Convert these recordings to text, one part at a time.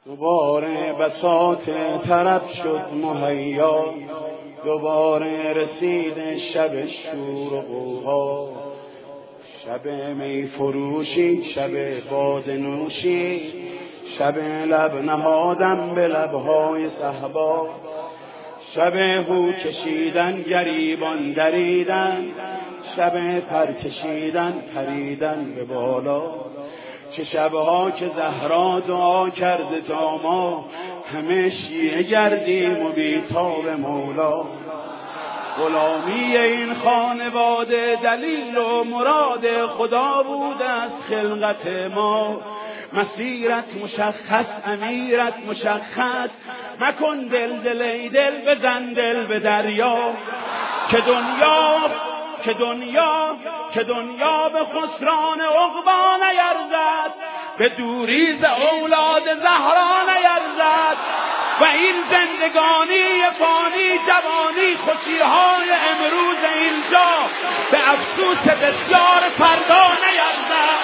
دوباره بساط طرب شد مهیا، دوباره رسید شب شور و غوغا، شب می فروشی، شب باده نوشی، شب لب نهادم به لبهای صهبا، شب هو کشیدن گریبان دریدن، شب پر کشیدن پریدن به بالا. چه شبها که زهرا دعا کرده تا ما همه شیعه گردیم و بیتاب مولا. غلامی این خانواده دلیل و مراد خدا بود از خلقت ما. مسیرت مشخص امیرت مشخص، مکن دل ای دل بزن دل به دریا. که دنیا به خسران عقبا نیرزد، به دوری ز اولاد زهرا نیرزد. و این زندگانی فانی جوانی خوشیهای امروز اینجا به افسوس بسیار فردا نیرزد.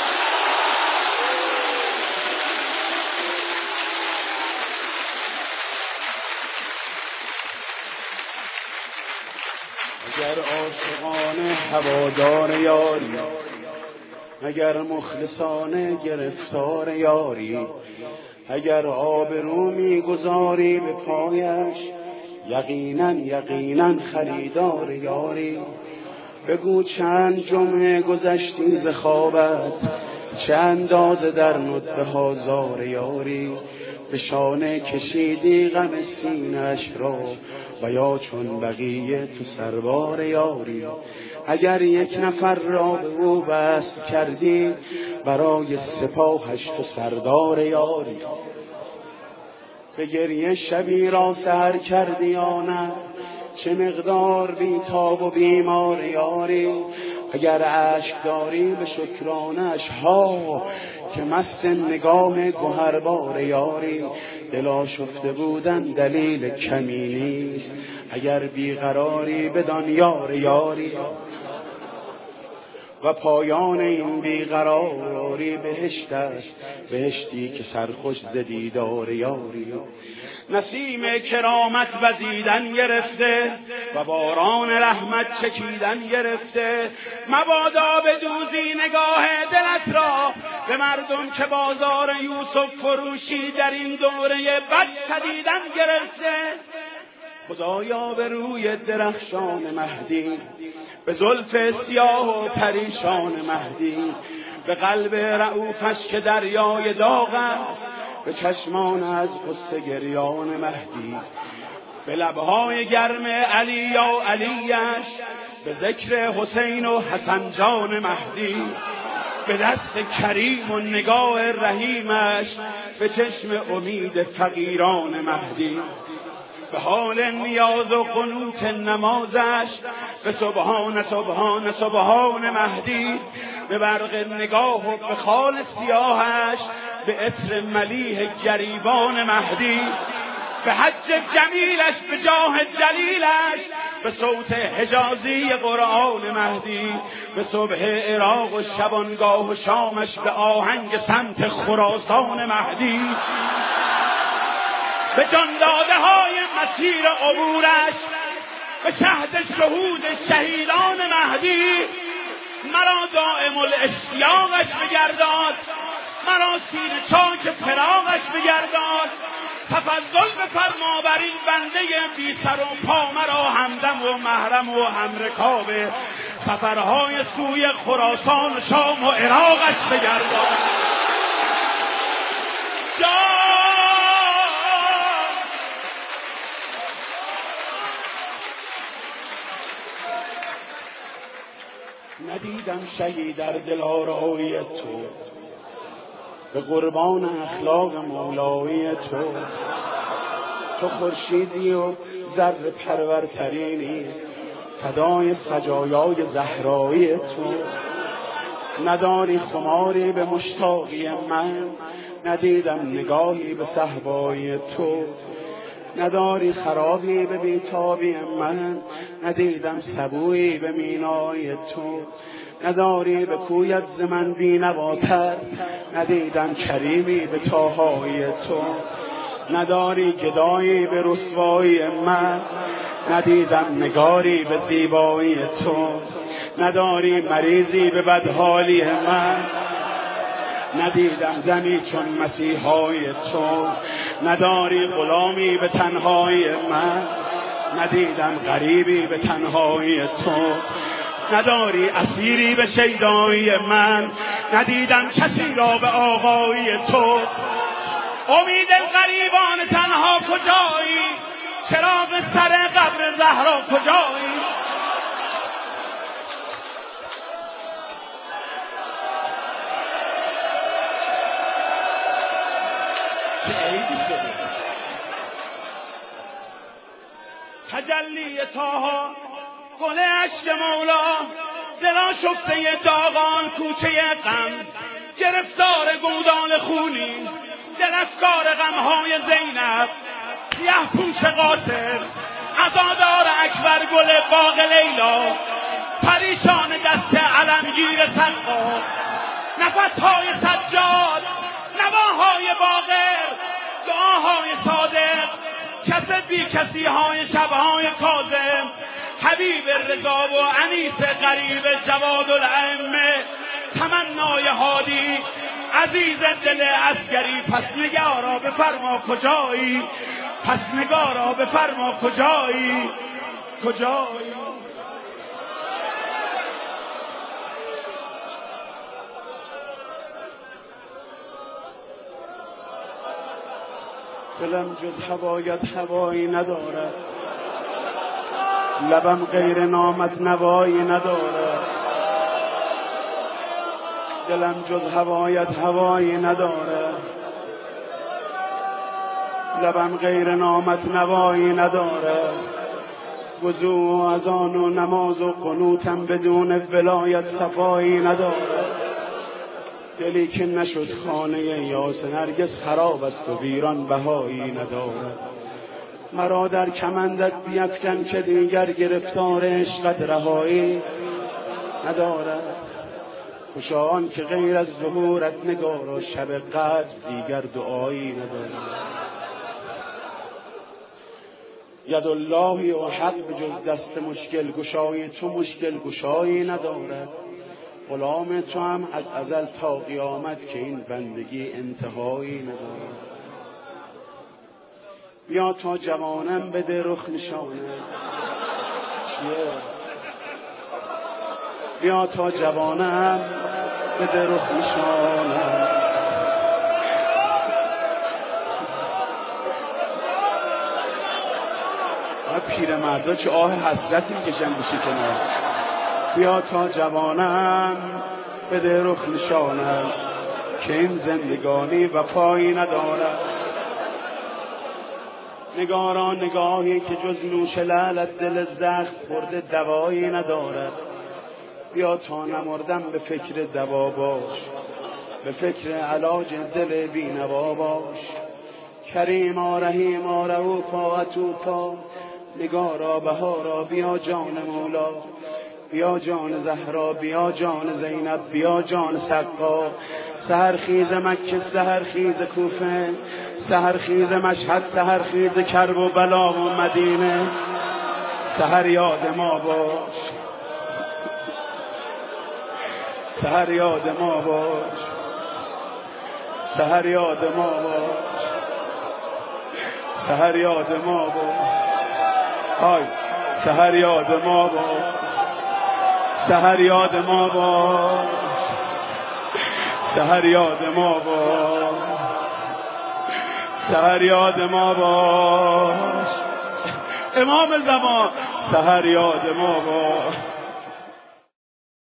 اگر عاشقانه هوادار یاری، اگر مخلصانه گرفتار یاری، اگر آبرو میگذاری به پایش، یقینا خریدار یاری. بگو چند جمعه گذشتی ز خوابت، چه اندازه در ندبه ها زار یاری. به شانه کشیدی غم سینه‌اش را و یا چون بقیه تو سربار یاری. اگر یک نفر را به او وصل کردی، برای سپاهش تو سردار یاری. به گریه شبی را سحر کردی یا نه، چه مقدار بیتاب و بیمار یاری. اگر اشک داری به شکرانش ها، که مست نگاه گوهربار یاری. دل آشفته بودن دلیل کمی نیست، اگر بیقراری بدان یار یاری. و پایان این بیقراری بهشت است، بهشتی که سرخوش ز دیدار یاری. نسیم کرامت وزیدن گرفته و باران رحمت چکیدن گرفته. مبادا بدوزی نگاه دلت را به مردم که بازار یوسف فروشی در این دوره بد شدیدن گرفته. خدایا به روی درخشان مهدی، به زلف سیاه و پریشان مهدی، به قلب رعوفش که دریای داغ است، به چشمان از غصه گریان مهدی، به لبهای گرم علی یا علیش، به ذکر حسین و حسن جان مهدی، به دست کریم و نگاه رحیمش، به چشم امید فقیران مهدی، به حال نیاز و قنوت نمازش، به سبحان سبحان سبحان مهدی، به برق نگاه و به خال سیاهش، به عطر ملیح گریبان مهدی، به حج جمیلش به جاه جلیلش، به صوت حجازی قرآن مهدی، به صبح عراق و شبانگاه و شامش، به آهنگ سمت خراسان مهدی، به جانداده های مسیر عبورش، به شهد شهود شهیدان مهدی. مرا دائم الاشتیاقش بگرداد، مرا سینه چاک فراقش بگرداد. تفضل بفرما بر این بنده بی سر و پا، مرا همدم و محرم و همرکاب سفرهای سوی خراسان و شام و عراقش بگرداد. ندیدم شهید در دلارای تو، به قربان اخلاق مولایی تو. تو خورشیدی و ذره پرورترینی، فدای سجایای زهرایی تو. نداری خماری به مشتاقی من، ندیدم نگاهی به صهبای تو. نداری خرابی به بیتابی من، ندیدم سبویی به مینای تو. نداری به کویت ز من بینواتر، ندیدم کریمی به تاهای تو. نداری گدایی به رسوایی من، ندیدم نگاری به زیبایی تو، نداری مریضی به بدحالی من، ندیدم دمی چون مسیحای تو، نداری غلامی به تنهایی من، ندیدم غریبی به تنهایی تو، نداری اسیری به شیدایی من، ندیدم کسی را به آقایی تو. امید غریبان تنها کجایی؟ چراغ سر قبر زهرا کجایی؟ چه عیدی شده؟ تجلی طاها، گل عشق مولا، دلا شفته داغان کوچه غم، گرفتار گودال خونی، دل افکار غمهای زینب، سیه پوش قاسم، عزادار اکبر گل باغ لیلا، پریشان دست علمگیر سقا، نفسهای سجاد، نواهای باقر، دعاهای صادق، کس بی کسی های شبهای کاظم، حبیب رضا و انیس غریب جواد الائمه، تمنای هادی، عزیز دل عسکری. پس نگارا بفرما کجایی؟ پس نگارا بفرما کجایی؟ کجایی؟ دلم جز هوایت هوایی ندارد، لبم غیر نامت نوایی ندارد، دلم جز هوایت هوایی ندارد، لبم غیر نامت نوایی ندارد، وضوع و اذان و نماز و قنوتم بدون ولایت صفایی ندارد، دلی که نشد خانه یاس نرگس خراب است و ویران بهایی ندارد. مرا در کمندت بیفکن که دیگر گرفتار عشقت رهایی ندارد. خوشا آن که غیر از ظهورت نگارا شب قدر دیگر دعایی ندارد. ید اللهی و حق به جز دست مشکل گشای تو مشکل گشایی ندارد. غلام تو هم از ازل تا قیامت که این بندگی انتهایی ندارد. بیا تا جوانم بده رخ نشانه، چیه؟ بیا تا جوانم بده رخ نشانه، پیر مردا چه آه حسرتی میکشن بشی کنار. بیا تا جوانم بده رخ نشانم که این زندگانی وفایی ندارد. نگارا نگاهی که جز نوش لعلت دل زخم خورده دوایی ندارد. بیا تا نمردم به فکر دوا باش، به فکر علاج دل بینوا باش. کریما رحیما رؤوفا عطوفا، نگارا بهارا بیا جان مولا، بیا جان زهرا، بیا جان زینب، بیا جان سقا. سحر خیز مکه، سحر خیز کوفه، سحر خیز مشهد، سحر خیز کرب و بلا و مدینه. سحر یاد ما باش، سحر یاد ما باش، سحر یاد ما باش، سحر یاد ما باش. های سحر یاد ما باش، سحر یاد ما باش، سحر یاد ما باش، سحر یاد ما باش. امام زمان سحر یاد ما باش.